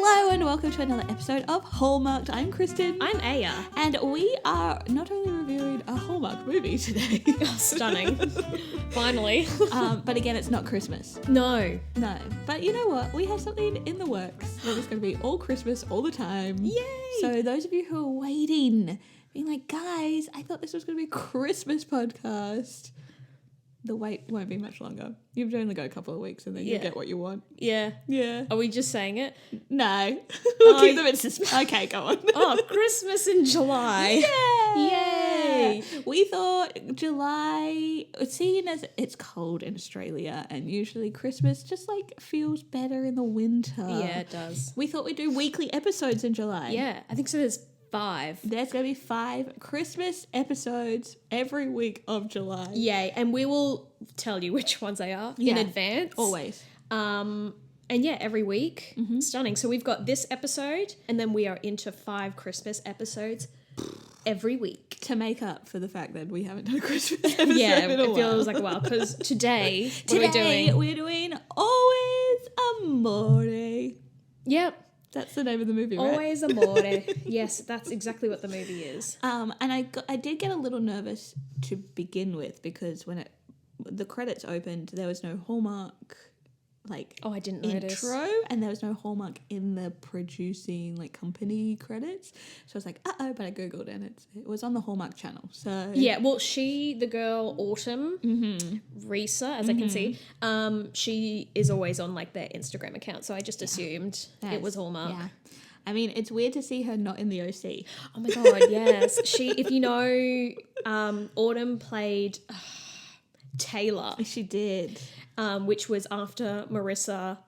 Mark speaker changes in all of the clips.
Speaker 1: Hello and welcome to another episode of Hallmarked. I'm Kristen.
Speaker 2: I'm Aya.
Speaker 1: And we are not only reviewing a Hallmark movie today.
Speaker 2: Stunning. Finally.
Speaker 1: But again, it's not Christmas.
Speaker 2: No.
Speaker 1: No. But you know what? We have something in the works that is going to be all Christmas all the time.
Speaker 2: Yay!
Speaker 1: So those of you who are waiting, being like, guys, I thought this was going to be a Christmas podcast. The wait won't be much longer. You've only got a couple of weeks and then you get what you want.
Speaker 2: Yeah.
Speaker 1: Yeah.
Speaker 2: Are we just saying it?
Speaker 1: No. We'll keep them in suspense. Okay, go on.
Speaker 2: Oh, Christmas in July.
Speaker 1: Yay!
Speaker 2: Yay!
Speaker 1: We thought July, seeing as it's cold in Australia and usually Christmas just like feels better in the winter.
Speaker 2: Yeah, it does.
Speaker 1: We thought we'd do weekly episodes in July.
Speaker 2: Yeah, I think so. There's 5.
Speaker 1: There's going to be 5 Christmas episodes every week of July.
Speaker 2: Yay. And we will tell you which ones they are in advance.
Speaker 1: Always.
Speaker 2: And yeah, every week. Mm-hmm. Stunning. So we've got this episode and then we are into 5 Christmas episodes every week.
Speaker 1: To make up for the fact that we haven't done a Christmas episode
Speaker 2: Yeah,
Speaker 1: in a
Speaker 2: it feels like a while. Because today, what are we doing?
Speaker 1: We're doing Always Amore.
Speaker 2: Yep.
Speaker 1: That's the name of the movie, right?
Speaker 2: Always Amore. Yes, that's exactly what the movie is.
Speaker 1: And I did get a little nervous to begin with because when the credits opened, there was no Hallmark
Speaker 2: I didn't notice.
Speaker 1: intro, and there was no Hallmark in the producing company credits. So I was like, but I googled and it was on the Hallmark Channel. So
Speaker 2: yeah, well, the girl Autumn, Risa, as I can see, she is always on their Instagram account. So I just assumed it was Hallmark.
Speaker 1: Yeah. I mean, it's weird to see her not in the OC.
Speaker 2: Oh my god, yes. If you know, Autumn played Taylor.
Speaker 1: She did.
Speaker 2: Which was after Marissa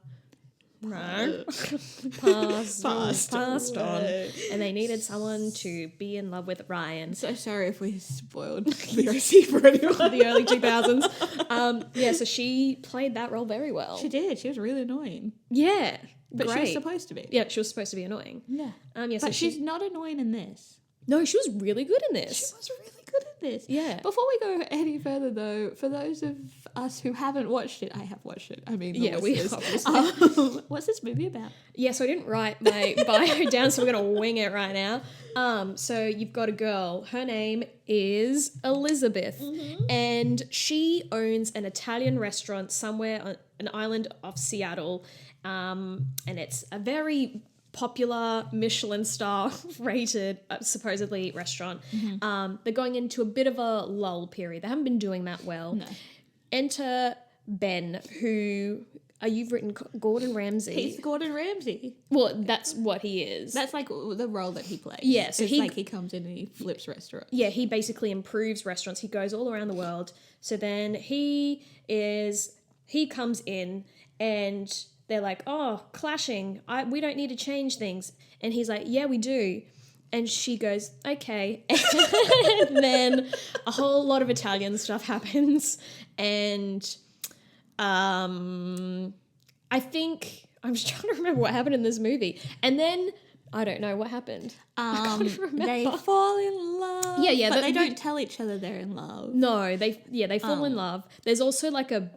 Speaker 2: passed on. And they needed someone to be in love with Ryan.
Speaker 1: So sorry if we spoiled the OC for anyone.
Speaker 2: The early 2000s. So she played that role very well.
Speaker 1: She did. She was really annoying.
Speaker 2: Yeah.
Speaker 1: But
Speaker 2: great.
Speaker 1: she was supposed to be.
Speaker 2: Yeah, she was supposed to be annoying.
Speaker 1: Yeah.
Speaker 2: So
Speaker 1: but she's not annoying in this.
Speaker 2: No, she was really good in this.
Speaker 1: She was really good in this.
Speaker 2: Yeah.
Speaker 1: Before we go any further, though, for those of us who haven't watched it, I have watched it. I mean,
Speaker 2: we obviously.
Speaker 1: What's this movie about?
Speaker 2: Yeah, so I didn't write my bio down, so we're going to wing it right now. So you've got a girl. Her name is Elizabeth, and she owns an Italian restaurant somewhere on an island off Seattle, and it's a very popular Michelin star rated supposedly restaurant. They're going into a bit of a lull period. They haven't been doing that well. No. Enter Ben, who you've written Gordon Ramsay.
Speaker 1: He's Gordon Ramsay.
Speaker 2: Well, that's what he is.
Speaker 1: That's the role that he plays.
Speaker 2: Yeah, so
Speaker 1: he comes in and he flips restaurants.
Speaker 2: Yeah, he basically improves restaurants. He goes all around the world. So then he comes in and they're like, oh, clashing. We don't need to change things. And he's like, yeah, we do. And she goes, okay. And then a whole lot of Italian stuff happens. And I think, I'm just trying to remember what happened in this movie. And then, I don't know what happened. I can't remember.
Speaker 1: They fall in love.
Speaker 2: Yeah.
Speaker 1: But they don't tell each other they're in love.
Speaker 2: No, they fall in love. There's also a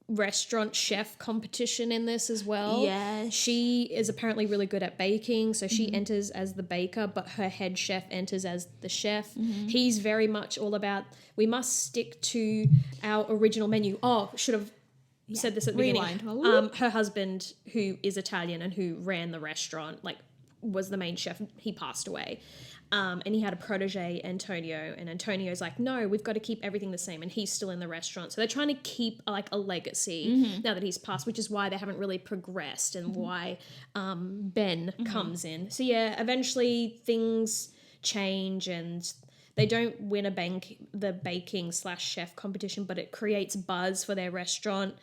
Speaker 2: restaurant chef competition in this as well.
Speaker 1: Yeah.
Speaker 2: She is apparently really good at baking, so she enters as the baker, but her head chef enters as the chef. He's very much all about, we must stick to our original menu. Oh, should have said this at the beginning. Her husband, who is Italian and who ran the restaurant, was the main chef. He passed away. And he had a protege, Antonio, and Antonio's like, no, we've got to keep everything the same, and he's still in the restaurant. So they're trying to keep a legacy now that he's passed, which is why they haven't really progressed and why Ben comes in. So yeah, eventually things change and they don't win the baking/chef competition, but it creates buzz for their restaurant.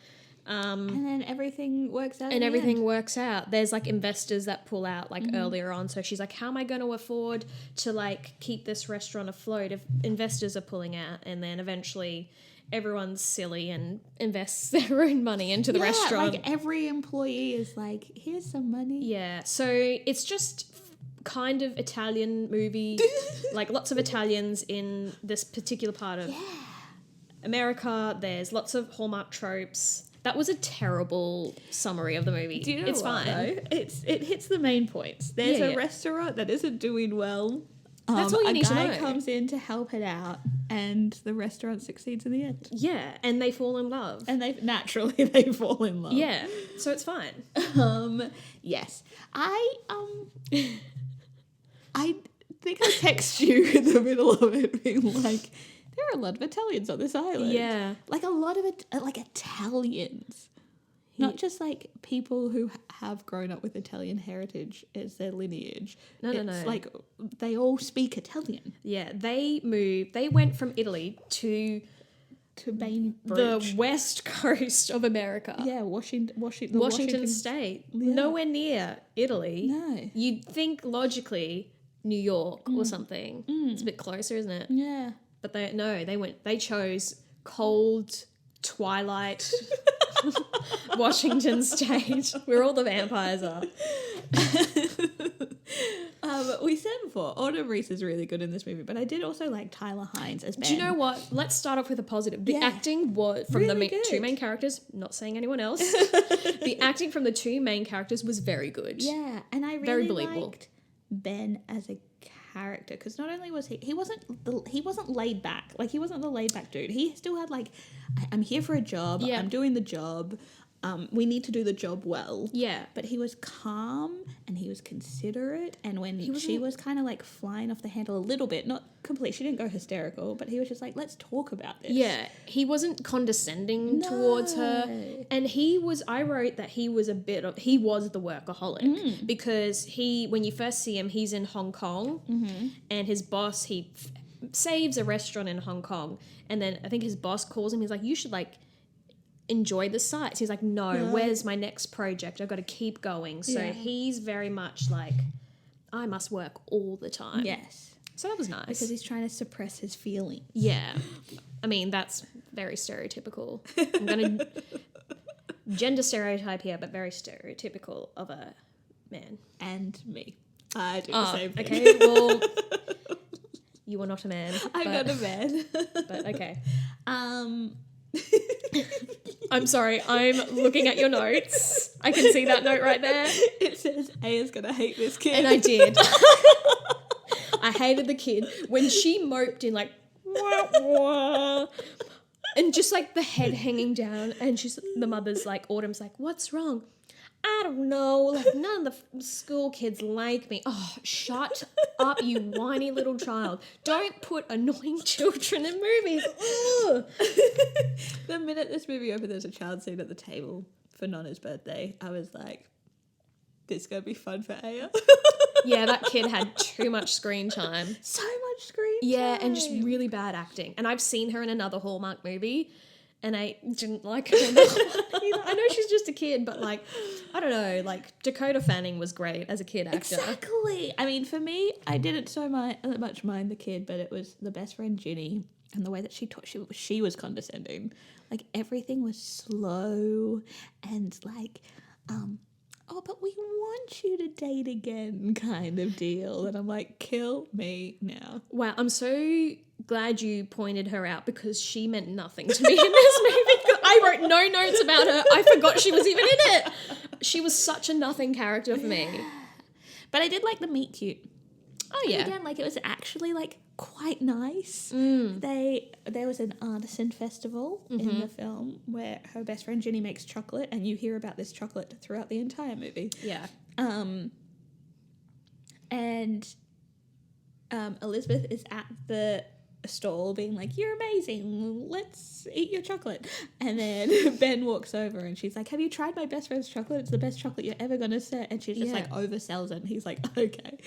Speaker 1: And then everything works out.
Speaker 2: And everything works out. There's investors that pull out earlier on. So she's like, how am I going to afford to keep this restaurant afloat if investors are pulling out? And then eventually everyone's silly and invests their own money into the restaurant.
Speaker 1: Every employee is here's some money.
Speaker 2: Yeah. So it's just kind of Italian movie. Lots of Italians in this particular part of America. There's lots of Hallmark tropes. That was a terrible summary of the movie.
Speaker 1: Do you know
Speaker 2: it's
Speaker 1: what,
Speaker 2: fine.
Speaker 1: though? It hits the main points. There's a restaurant that isn't doing well.
Speaker 2: That's all you need to know.
Speaker 1: A guy comes in to help it out, and the restaurant succeeds in the end.
Speaker 2: Yeah, and they fall in love.
Speaker 1: And they fall in love.
Speaker 2: Yeah, so it's fine.
Speaker 1: Yes. I think I text you in the middle of it being like, there are a lot of Italians on this island.
Speaker 2: Yeah.
Speaker 1: Like a lot of it, like Italians. Not just like people who have grown up with Italian heritage as their lineage.
Speaker 2: No.
Speaker 1: It's like they all speak Italian.
Speaker 2: Yeah, they went from Italy to the west coast of America.
Speaker 1: Yeah, Washington
Speaker 2: State.
Speaker 1: Yeah.
Speaker 2: Nowhere near Italy.
Speaker 1: No.
Speaker 2: You'd think logically New York or something. It's a bit closer, isn't it?
Speaker 1: Yeah.
Speaker 2: But they chose cold twilight Washington State, where all the vampires are.
Speaker 1: We said before, Autumn Reese is really good in this movie, but I did also like Tyler Hines as Ben.
Speaker 2: Do you know what? Let's start off with a positive. The acting was from
Speaker 1: really
Speaker 2: the two main characters, not saying anyone else. The acting from the two main characters was very good.
Speaker 1: Yeah, and I
Speaker 2: Very
Speaker 1: really
Speaker 2: believable.
Speaker 1: liked Ben as a character, because not only was he wasn't laid back, like he wasn't the laid back dude. He still had like, I'm here for a job.
Speaker 2: Yeah.
Speaker 1: I'm doing the job. We need to do the job well.
Speaker 2: Yeah.
Speaker 1: But he was calm and he was considerate. And when she was kind of like flying off the handle a little bit, not completely, she didn't go hysterical, but he was just like, let's talk about this.
Speaker 2: Yeah. He wasn't condescending towards her. And I wrote that he was the workaholic because when you first see him, he's in Hong Kong and his boss, he saves a restaurant in Hong Kong. And then I think his boss calls him. He's like, you should like enjoy the sights. He's like, no, where's my next project? I've got to keep going. So he's very much like, I must work all the time.
Speaker 1: Yes.
Speaker 2: So that was nice.
Speaker 1: Because he's trying to suppress his feelings.
Speaker 2: Yeah. I mean, that's very stereotypical. I'm going to gender stereotype here, but very stereotypical of a man.
Speaker 1: And me. I do the same thing.
Speaker 2: Okay, well, you are not a man.
Speaker 1: I'm not a man.
Speaker 2: But okay. I'm sorry, I'm looking at your notes. I can see that note right there.
Speaker 1: It says Aya's gonna hate this kid.
Speaker 2: And I did. I hated the kid when she moped in like wah, wah, and just like the head hanging down, and the mother's like, Autumn's like, what's wrong? I don't know, like none of the school kids like me. Oh, shut up, you whiny little child. Don't put annoying children in movies. Ugh.
Speaker 1: The minute this movie opened, there's a child seat at the table for Nana's birthday. I was like, this is going to be fun for Aya.
Speaker 2: Yeah, that kid had too much screen time.
Speaker 1: So much screen time.
Speaker 2: Yeah, and just really bad acting. And I've seen her in another Hallmark movie, and I didn't like her in that one either. I know she's just a kid, but like, I don't know, like Dakota Fanning was great as a kid actor.
Speaker 1: Exactly. I mean, for me, I didn't so much mind the kid, but it was the best friend Ginny and the way that she was condescending. Like everything was slow and like, oh, but we want you to date again kind of deal. And I'm like, kill me now.
Speaker 2: Wow, I'm so glad you pointed her out because she meant nothing to me in this movie. I wrote no notes about her. I forgot she was even in it. She was such a nothing character for me.
Speaker 1: But I did like the meet cute.
Speaker 2: Oh, yeah.
Speaker 1: And again, like it was actually like quite nice. There was an artisan festival in the film where her best friend Ginny makes chocolate, and you hear about this chocolate throughout the entire movie.
Speaker 2: Yeah.
Speaker 1: And Elizabeth is at the stall being like, you're amazing, let's eat your chocolate. And then Ben walks over and she's like, have you tried my best friend's chocolate? It's the best chocolate you're ever gonna set. And she's just like oversells it, and he's like, okay,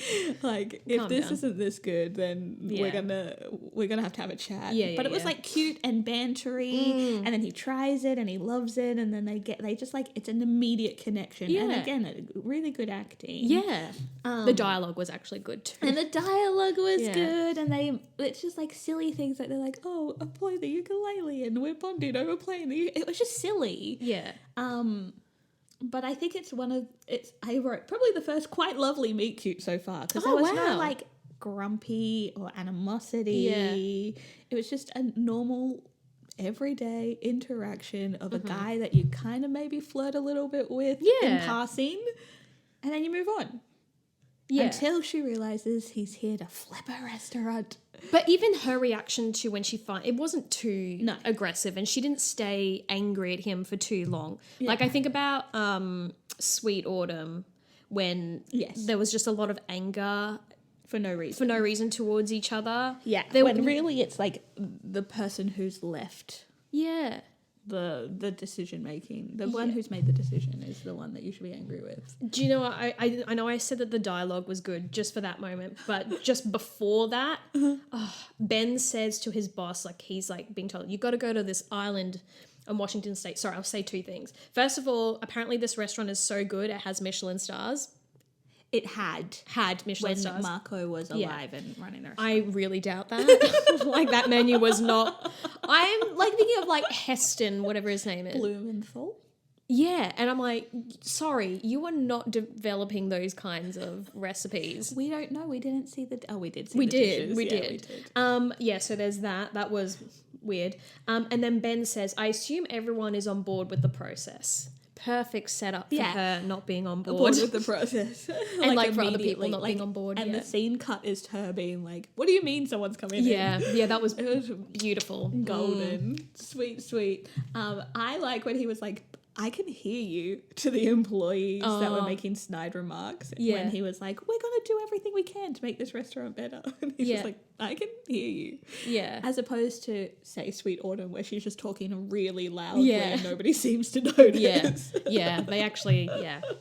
Speaker 1: like if
Speaker 2: Calm
Speaker 1: this
Speaker 2: down.
Speaker 1: Isn't this good, then we're gonna have to have a chat. But it was like cute and bantery, and then he tries it and he loves it, and then they just like, it's an immediate connection. And again, really good acting.
Speaker 2: Yeah. The dialogue was actually good too.
Speaker 1: And the dialogue was good, and it's just like silly things, like they're like, oh, I play the ukulele and we're bonding over playing the it was just silly.
Speaker 2: Yeah.
Speaker 1: But I think I wrote probably the first quite lovely meet cute so far, because there was no like grumpy or animosity. It was just a normal everyday interaction of a guy that you kind of maybe flirt a little bit with in
Speaker 2: Yeah.
Speaker 1: passing, and then you move on.
Speaker 2: Yeah.
Speaker 1: Until she realizes he's here to flip a restaurant.
Speaker 2: But even her reaction to when she it wasn't too
Speaker 1: No.
Speaker 2: aggressive, and she didn't stay angry at him for too long.
Speaker 1: Yeah.
Speaker 2: Like I think about Sweet Autumn, when
Speaker 1: Yes.
Speaker 2: there was just a lot of anger
Speaker 1: For no reason.
Speaker 2: towards each other.
Speaker 1: Yeah.
Speaker 2: There-
Speaker 1: When really it's like the person who's left
Speaker 2: Yeah.
Speaker 1: the decision making. The one
Speaker 2: Yeah.
Speaker 1: who's made the decision is the one that you should be angry with.
Speaker 2: Do you know what? I know I said that the dialogue was good just for that moment, but just before that, Ben says to his boss, like he's like being told, you got to go to this island in Washington State. Sorry, I'll say two things. First of all, apparently this restaurant is so good, it has Michelin stars.
Speaker 1: It had
Speaker 2: Michelin
Speaker 1: when
Speaker 2: stars.
Speaker 1: Marco was alive and running the restaurant.
Speaker 2: I really doubt that. Like that menu was not. I'm like thinking of like Heston, whatever his name is.
Speaker 1: Blumenthal.
Speaker 2: Yeah, and I'm like, sorry, you are not developing those kinds of recipes.
Speaker 1: We don't know. We didn't see the. Oh, we did see.
Speaker 2: We
Speaker 1: the
Speaker 2: did,
Speaker 1: dishes.
Speaker 2: we
Speaker 1: Yeah,
Speaker 2: did.
Speaker 1: We did.
Speaker 2: Yeah, so there's that. That was weird. And then Ben says, I assume everyone is on board with the process. Perfect setup for her not being on board.
Speaker 1: With the process,
Speaker 2: And like for other people
Speaker 1: immediately,
Speaker 2: not being on board.
Speaker 1: And
Speaker 2: yeah.
Speaker 1: the scene cut is to her being like, "What do you mean someone's coming
Speaker 2: Yeah,
Speaker 1: in?"
Speaker 2: yeah, that was beautiful.
Speaker 1: Golden, sweet. I like when he was like, "I can hear you" to the employees that were making snide remarks.
Speaker 2: Yeah.
Speaker 1: When he was like, "We're gonna do everything we can to make this restaurant better," and he's just like, "I can hear you."
Speaker 2: Yeah.
Speaker 1: As opposed to, say, Sweet Autumn, where she's just talking really loudly
Speaker 2: Yeah.
Speaker 1: and nobody seems to notice.
Speaker 2: Yeah, yeah, they actually,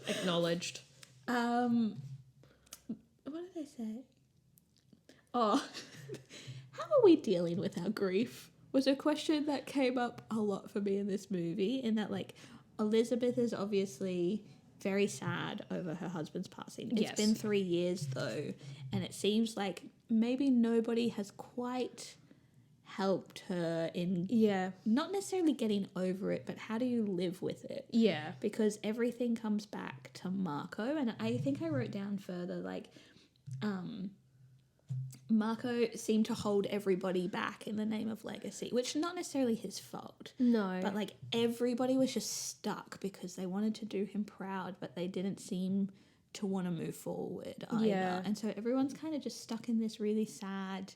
Speaker 2: acknowledged.
Speaker 1: What did I say? Oh, how are we dealing with our grief? Was a question that came up a lot for me in this movie, in that, like, Elizabeth is obviously very sad over her husband's passing. It's
Speaker 2: Yes.
Speaker 1: been 3 years, though, and it seems like maybe nobody has quite helped her in not necessarily getting over it, but how do you live with it?
Speaker 2: Yeah.
Speaker 1: Because everything comes back to Marco, and I think I wrote down further, like, Marco seemed to hold everybody back in the name of legacy, which is not necessarily his fault.
Speaker 2: No.
Speaker 1: But, like, everybody was just stuck because they wanted to do him proud, but they didn't seem to want to move forward either.
Speaker 2: Yeah.
Speaker 1: And so everyone's kind of just stuck in this really sad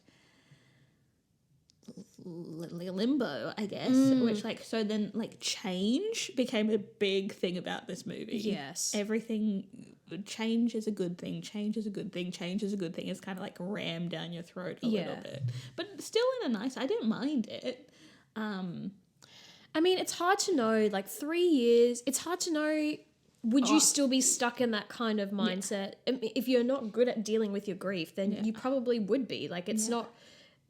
Speaker 1: limbo, I guess, which, like, so then, like, change became a big thing about this movie.
Speaker 2: Yes.
Speaker 1: Everything, change is a good thing, change is a good thing, change is a good thing. It's kind of like rammed down your throat a little bit, but still in a nice, I didn't mind it.
Speaker 2: I mean, it's hard to know, like 3 years, it's hard to know, would you still be stuck in that kind of mindset? I mean, if you're not good at dealing with your grief, then you probably would be. Like, it's not,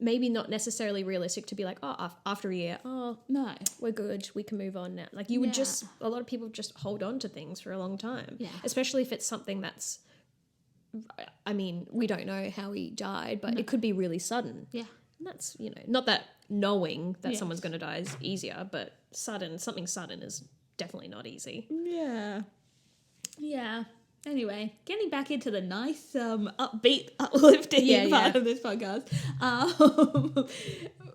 Speaker 2: maybe not necessarily realistic to be like, oh, after a year, oh,
Speaker 1: No.
Speaker 2: we're good, we can move on now. Like, you would just, a lot of people just hold on to things for a long time.
Speaker 1: Yeah.
Speaker 2: Especially if it's something that's, I mean, we don't know how he died, but it could be really sudden.
Speaker 1: Yeah.
Speaker 2: And that's, you know, not that knowing that
Speaker 1: Yes.
Speaker 2: someone's going to die is easier, but something sudden is definitely not easy.
Speaker 1: Yeah. Anyway, getting back into the nice, upbeat, uplifting part of this podcast.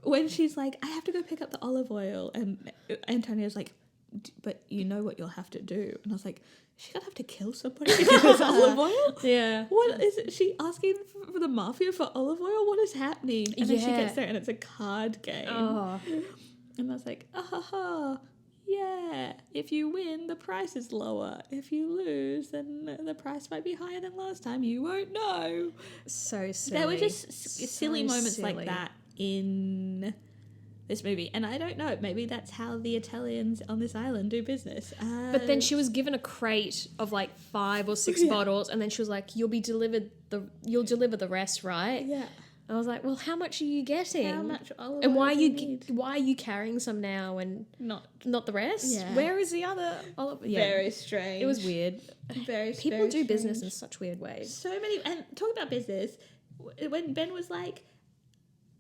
Speaker 1: When she's like, I have to go pick up the olive oil, and Antonio's like, but you know what you'll have to do. And I was like, is she gonna have to kill somebody to get this olive oil?
Speaker 2: Yeah.
Speaker 1: What is it? She asking for the mafia for olive oil? What is happening? And then she
Speaker 2: Yeah.
Speaker 1: gets there and it's a card game.
Speaker 2: Oh,
Speaker 1: And I was like, yeah, if you win, the price is lower. If you lose, then the price might be higher than last time. You won't know.
Speaker 2: so silly.
Speaker 1: There were just silly moments
Speaker 2: silly.
Speaker 1: like that in this movie. And I don't know, maybe that's how the Italians on this island do business.
Speaker 2: But then she was given a crate of like 5 or 6 bottles, and then she was like, you'll deliver the rest, right?
Speaker 1: Yeah.
Speaker 2: I was like, well, how much are you getting?
Speaker 1: How much olive
Speaker 2: And
Speaker 1: oil
Speaker 2: why are
Speaker 1: do you
Speaker 2: you
Speaker 1: need?
Speaker 2: why are you carrying some now and
Speaker 1: Not
Speaker 2: not the rest?
Speaker 1: Yeah.
Speaker 2: Where is the other olive? Yeah.
Speaker 1: very strange.
Speaker 2: It was weird.
Speaker 1: Very
Speaker 2: People
Speaker 1: very
Speaker 2: do business
Speaker 1: strange.
Speaker 2: in such weird ways.
Speaker 1: So many, and talking about business, when Ben was like,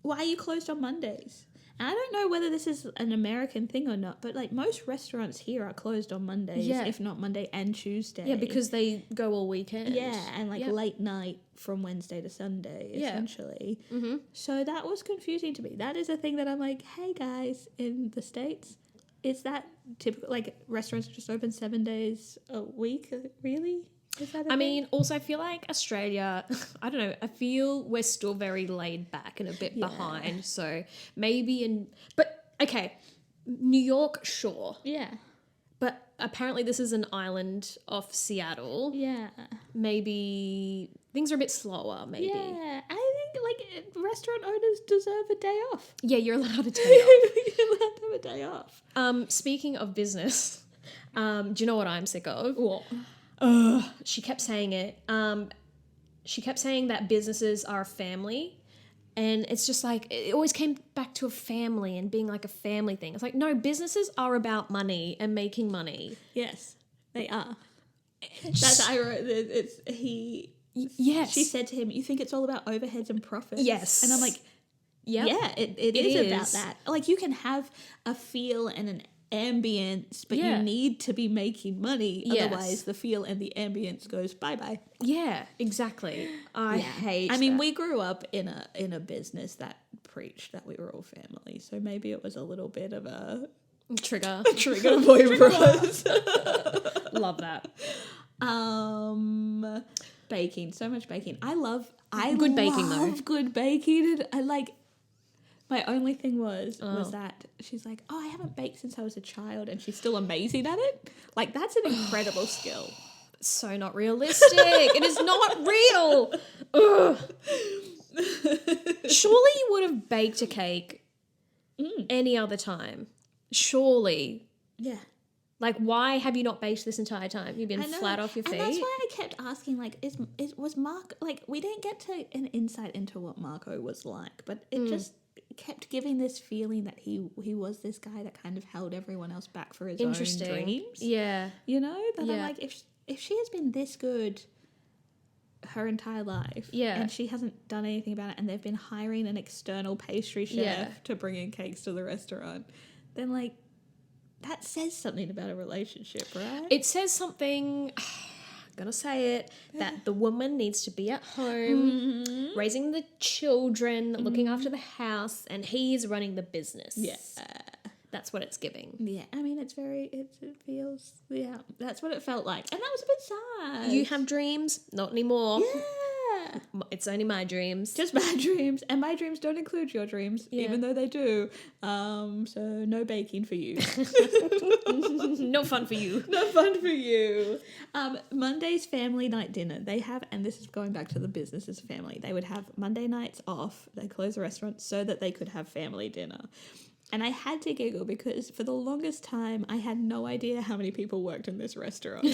Speaker 1: why are you closed on Mondays? And I don't know whether this is an American thing or not, but like most restaurants here are closed on Mondays, if not Monday and Tuesday.
Speaker 2: Yeah, because they go all weekend.
Speaker 1: Yeah, and like late night from Wednesday to Sunday, essentially.
Speaker 2: Mm-hmm.
Speaker 1: So that was confusing to me. That is a thing that I'm like, hey guys, in the States, is that typical? Like restaurants just open 7 days a week? Really? Is that a thing?
Speaker 2: mean, also I feel like Australia, I don't know, I feel we're still very laid back and a bit behind. So maybe but okay, New York, sure.
Speaker 1: Yeah.
Speaker 2: But apparently this is an island off Seattle.
Speaker 1: Yeah.
Speaker 2: Maybe things are a bit slower, maybe.
Speaker 1: Yeah. I think like restaurant owners deserve a day off.
Speaker 2: Yeah, you're allowed a day off.
Speaker 1: You're allowed to have a day off.
Speaker 2: Speaking of business, do you know what I'm sick of?
Speaker 1: What?
Speaker 2: She kept saying it. She kept saying that businesses are a family. And it's just like, it always came back to a family and being like a family thing. It's like, no, businesses are about money and making money.
Speaker 1: Yes, they are. That's I wrote.
Speaker 2: Yes.
Speaker 1: She said to him, "You think it's all about overheads and profits?"
Speaker 2: Yes.
Speaker 1: And I'm like,
Speaker 2: yep.
Speaker 1: yeah, it is about that. Like you can have a feel and an ambience, but you need to be making money.
Speaker 2: Yes.
Speaker 1: Otherwise, the feel and the ambience goes bye-bye.
Speaker 2: Yeah, exactly. I hate
Speaker 1: I mean,
Speaker 2: that.
Speaker 1: we grew up in a business that preached that we were all family, so maybe it was a little bit of a
Speaker 2: Trigger
Speaker 1: point for us.
Speaker 2: Love that.
Speaker 1: Baking, so much baking. I love
Speaker 2: Good baking, though.
Speaker 1: good baking. And I like. My only thing was that she's like, oh, I haven't baked since I was a child, and she's still amazing at it. Like that's an incredible skill.
Speaker 2: So not realistic. It is not real. Ugh. Surely you would have baked a cake any other time. Surely.
Speaker 1: Yeah.
Speaker 2: Like, why have you not baked this entire time? You've been flat off your feet.
Speaker 1: And that's why I kept asking, like, was Mark, like, we didn't get to an insight into what Marco was like, but it just kept giving this feeling that he was this guy that kind of held everyone else back for his own dreams.
Speaker 2: Yeah.
Speaker 1: You know? That I'm like, if she has been this good her entire life and she hasn't done anything about it, and they've been hiring an external pastry chef to bring in cakes to the restaurant, then, like, that says something about a relationship, right?
Speaker 2: It says something, I'm going to say it, that the woman needs to be at home, raising the children, looking after the house, and he's running the business.
Speaker 1: Yeah.
Speaker 2: That's what it's giving.
Speaker 1: Yeah, I mean, it feels, that's what it felt like. And that was a bit sad.
Speaker 2: You have dreams? Not anymore.
Speaker 1: Yeah.
Speaker 2: It's only my dreams.
Speaker 1: Just my dreams. And my dreams don't include your dreams, even though they do. So no baking for you.
Speaker 2: No fun for you.
Speaker 1: No fun for you. Monday's family night dinner. They have, and this is going back to the business as a family, they would have Monday nights off. They close the restaurant so that they could have family dinner. And I had to giggle because for the longest time, I had no idea how many people worked in this restaurant.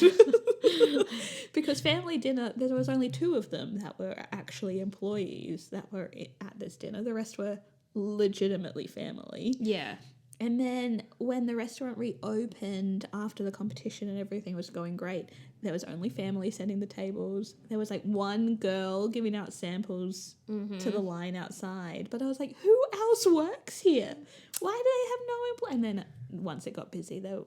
Speaker 1: Because family dinner, there was only 2 of them that were actually employees that were at this dinner. The rest were legitimately family.
Speaker 2: Yeah.
Speaker 1: And then when the restaurant reopened after the competition and everything was going great, there was only family setting the tables. There was like one girl giving out samples to the line outside. But I was like, who else works here? Why do they have no employees? And then once it got busy, there were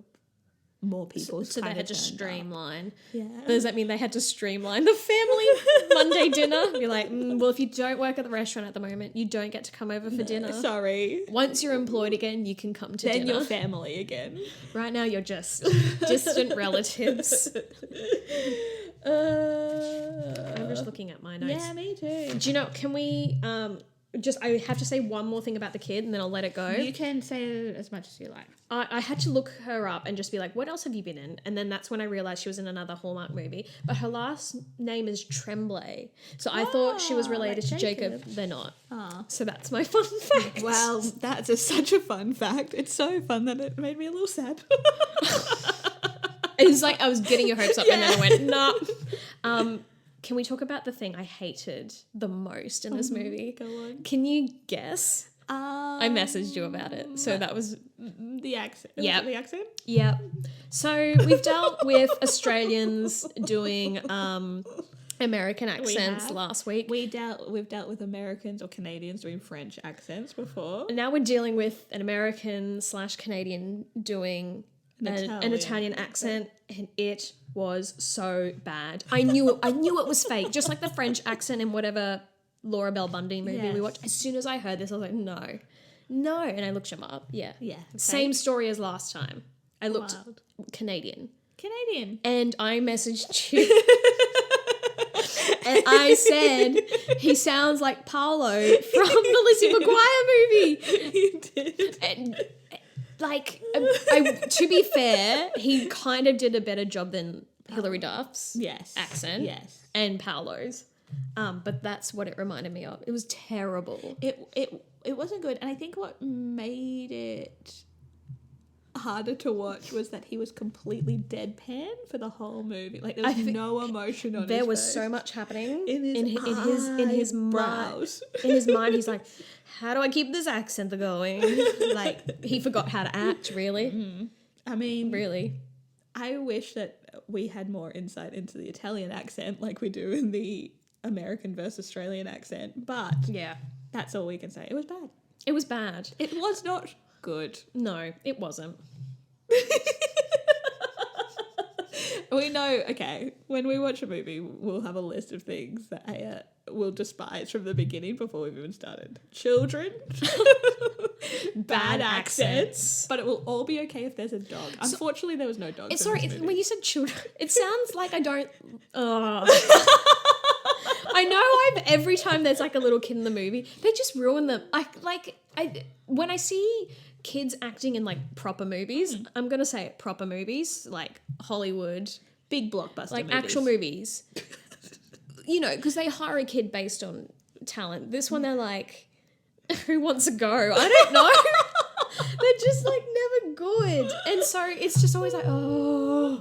Speaker 1: more people.
Speaker 2: So they had to streamline.
Speaker 1: Yeah.
Speaker 2: Does that mean they had to streamline the family Monday dinner? Be like, well, if you don't work at the restaurant at the moment, you don't get to come over for dinner.
Speaker 1: Sorry.
Speaker 2: Once you're employed again, you can come to dinner.
Speaker 1: Then you're family again.
Speaker 2: Right now, you're just distant relatives. I'm just looking at my notes.
Speaker 1: Yeah, me too.
Speaker 2: Do you know, can we... I have to say one more thing about the kid and then I'll let it go.
Speaker 1: You can say as much as you like.
Speaker 2: I had to look her up and just be like, what else have you been in? And then that's when I realised she was in another Hallmark movie. But her last name is Tremblay. So I thought she was related
Speaker 1: like
Speaker 2: to Jacob.
Speaker 1: Jacob.
Speaker 2: They're not.
Speaker 1: Oh.
Speaker 2: So that's my fun fact.
Speaker 1: Well, that's such a fun fact. It's so fun that it made me a little sad.
Speaker 2: It's like I was getting your hopes up and then I went, nah. Can we talk about the thing I hated the most in this movie?
Speaker 1: Go on.
Speaker 2: Can you guess? I messaged you about it. So that was...
Speaker 1: The accent.
Speaker 2: Yeah.
Speaker 1: The accent?
Speaker 2: Yeah. So we've dealt with Australians doing American accents
Speaker 1: have.
Speaker 2: last week.
Speaker 1: We've dealt with Americans or Canadians doing French accents before.
Speaker 2: And now we're dealing with an American/Canadian doing an Italian accent, and it was so bad. I knew it was fake, just like the French accent in whatever Laura Bell Bundy movie we watched. As soon as I heard this, I was like, no, and I looked him up. Yeah, same story as last time. I looked Canadian, and I messaged you. And I said, he sounds like Paolo from the Lizzie McGuire movie.
Speaker 1: You did.
Speaker 2: And, like, to be fair, he kind of did a better job than Hilary Duff's accent. Yes. And Paolo's. But that's what it reminded me of. It was terrible.
Speaker 1: It wasn't good. And I think what made it harder to watch was that he was completely deadpan for the whole movie. Like, there was no emotion on his face. There was
Speaker 2: so much happening
Speaker 1: in his brows.
Speaker 2: In his mind, he's like, how do I keep this accent going? Like, he forgot how to act, really.
Speaker 1: Mm. I mean,
Speaker 2: really.
Speaker 1: I wish that we had more insight into the Italian accent like we do in the American versus Australian accent. But
Speaker 2: yeah,
Speaker 1: that's all we can say. It was bad.
Speaker 2: It was bad.
Speaker 1: It was not good.
Speaker 2: No, it wasn't.
Speaker 1: We know, okay, when we watch a movie, we'll have a list of things that we'll despise from the beginning before we've even started. Children, bad accents, but it will all be okay if there's a dog. Unfortunately, there was no dog.
Speaker 2: Sorry, when you said children, it sounds like I don't... I know every time there's like a little kid in the movie, they just ruin them. When I see kids acting in like proper movies, I'm going to say it, proper movies, like Hollywood.
Speaker 1: Big blockbuster
Speaker 2: like
Speaker 1: movies.
Speaker 2: Actual movies. You know, because they hire a kid based on talent. This one, they're like, who wants to go? I don't know. They're just like never good. And so it's just always like, oh.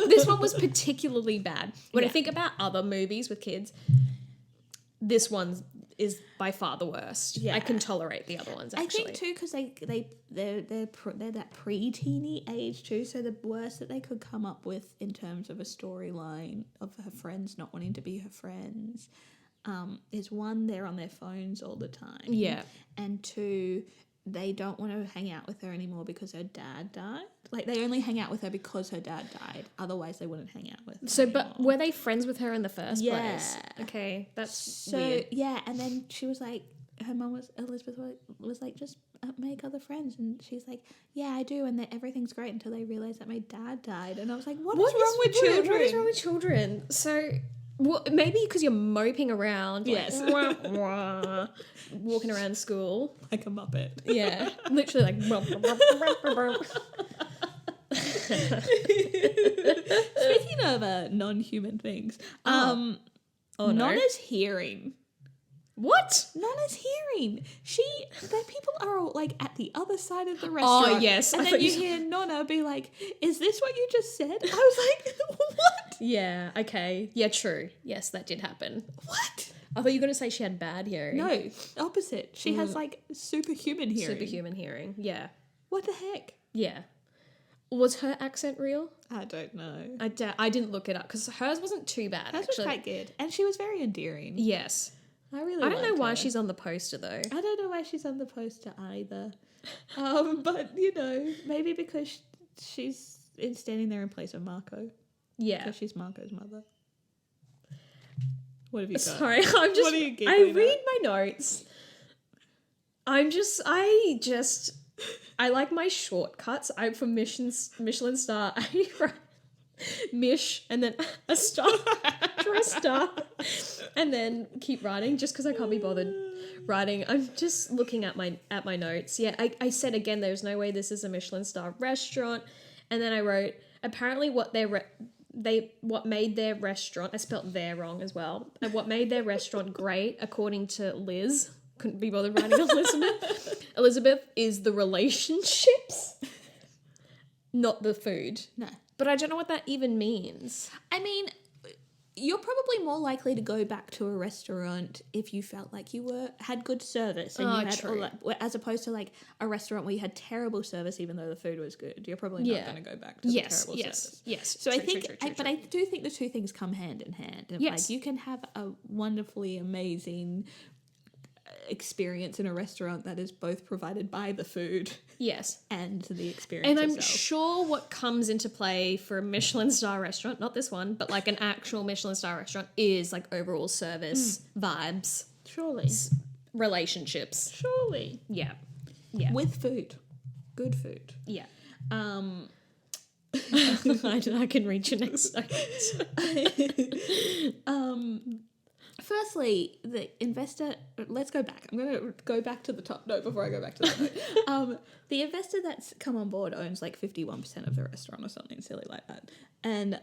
Speaker 2: This one was particularly bad. When I think about other movies with kids, this one is by far the worst. Yeah. I can tolerate the other ones, actually.
Speaker 1: I think too, because they're that pre-teeny age too, so the worst that they could come up with in terms of a storyline of her friends not wanting to be her friends is one, they're on their phones all the time.
Speaker 2: Yeah.
Speaker 1: And two, they don't want to hang out with her anymore because her dad died. Like, they only hang out with her because her dad died. Otherwise, they wouldn't hang out with her
Speaker 2: So,
Speaker 1: anymore.
Speaker 2: But were they friends with her in the first place? Okay, that's weird.
Speaker 1: Yeah, and then she was like, her mum Elizabeth was like, just make other friends. And she's like, yeah, I do. And everything's great until they realise that my dad died. And I was like, what is wrong with children?
Speaker 2: What is wrong with children? So... Well, maybe because you're moping around,
Speaker 1: yes,
Speaker 2: like, walking around school
Speaker 1: like a Muppet.
Speaker 2: Yeah, literally like.
Speaker 1: Speaking of non-human things, Nonna's hearing.
Speaker 2: What?
Speaker 1: Nonna's hearing. The people are all like at the other side of the restaurant.
Speaker 2: Oh yes,
Speaker 1: and then you hear Nonna be like, "Is this what you just said?" I was like, "What?"
Speaker 2: Yeah. Okay. Yeah. True. Yes, that did happen.
Speaker 1: What?
Speaker 2: I thought you were going to say she had bad hearing.
Speaker 1: No, opposite. She has like superhuman hearing.
Speaker 2: Superhuman hearing. Yeah.
Speaker 1: What the heck?
Speaker 2: Yeah. Was her accent real?
Speaker 1: I don't know.
Speaker 2: I didn't look it up because hers wasn't too bad.
Speaker 1: Hers was quite good, and she was very endearing.
Speaker 2: Yes.
Speaker 1: I
Speaker 2: don't know why she's on the poster though.
Speaker 1: I don't know why she's on the poster either. But you know, maybe because she's standing there in place of Marco.
Speaker 2: Yeah.
Speaker 1: Because she's Marco's mother. What have you got?
Speaker 2: Sorry, I'm just...
Speaker 1: What are you giggling
Speaker 2: I read
Speaker 1: at?
Speaker 2: my notes. I like my shortcuts. For Michelin star, I write Mish and then a star for a star and then keep writing just because I can't be bothered writing. I'm just looking at my notes. Yeah, I said again, there's no way this is a Michelin star restaurant. And then I wrote, apparently what made their restaurant, I spelt their wrong as well, and what made their restaurant great, according to Liz, couldn't be bothered writing Elizabeth is the relationships, not the food.
Speaker 1: No.
Speaker 2: But I don't know what that even means.
Speaker 1: I mean, you're probably more likely to go back to a restaurant if you felt like you had good service and you had
Speaker 2: true.
Speaker 1: as opposed to like a restaurant where you had terrible service even though the food was good. You're probably not going to go back to the terrible service.
Speaker 2: Yes.
Speaker 1: So
Speaker 2: True,
Speaker 1: I think,
Speaker 2: true, true,
Speaker 1: but I do think the two things come hand in hand. And
Speaker 2: Yes.
Speaker 1: like you can have a wonderfully amazing experience in a restaurant that is both provided by the food
Speaker 2: Yes.
Speaker 1: and the experience
Speaker 2: And I'm
Speaker 1: itself.
Speaker 2: sure what comes into play for a Michelin star restaurant, not this one, but like an actual Michelin star restaurant, is like overall service, vibes,
Speaker 1: Surely.
Speaker 2: relationships.
Speaker 1: Surely.
Speaker 2: Yeah. Yeah.
Speaker 1: With food. Good food.
Speaker 2: Yeah.
Speaker 1: Um,
Speaker 2: I can read your next note.
Speaker 1: Firstly, the investor. Let's go back. I'm going to go back to the top note before I go back to the note. The investor that's come on board owns like 51% of the restaurant or something silly like that, and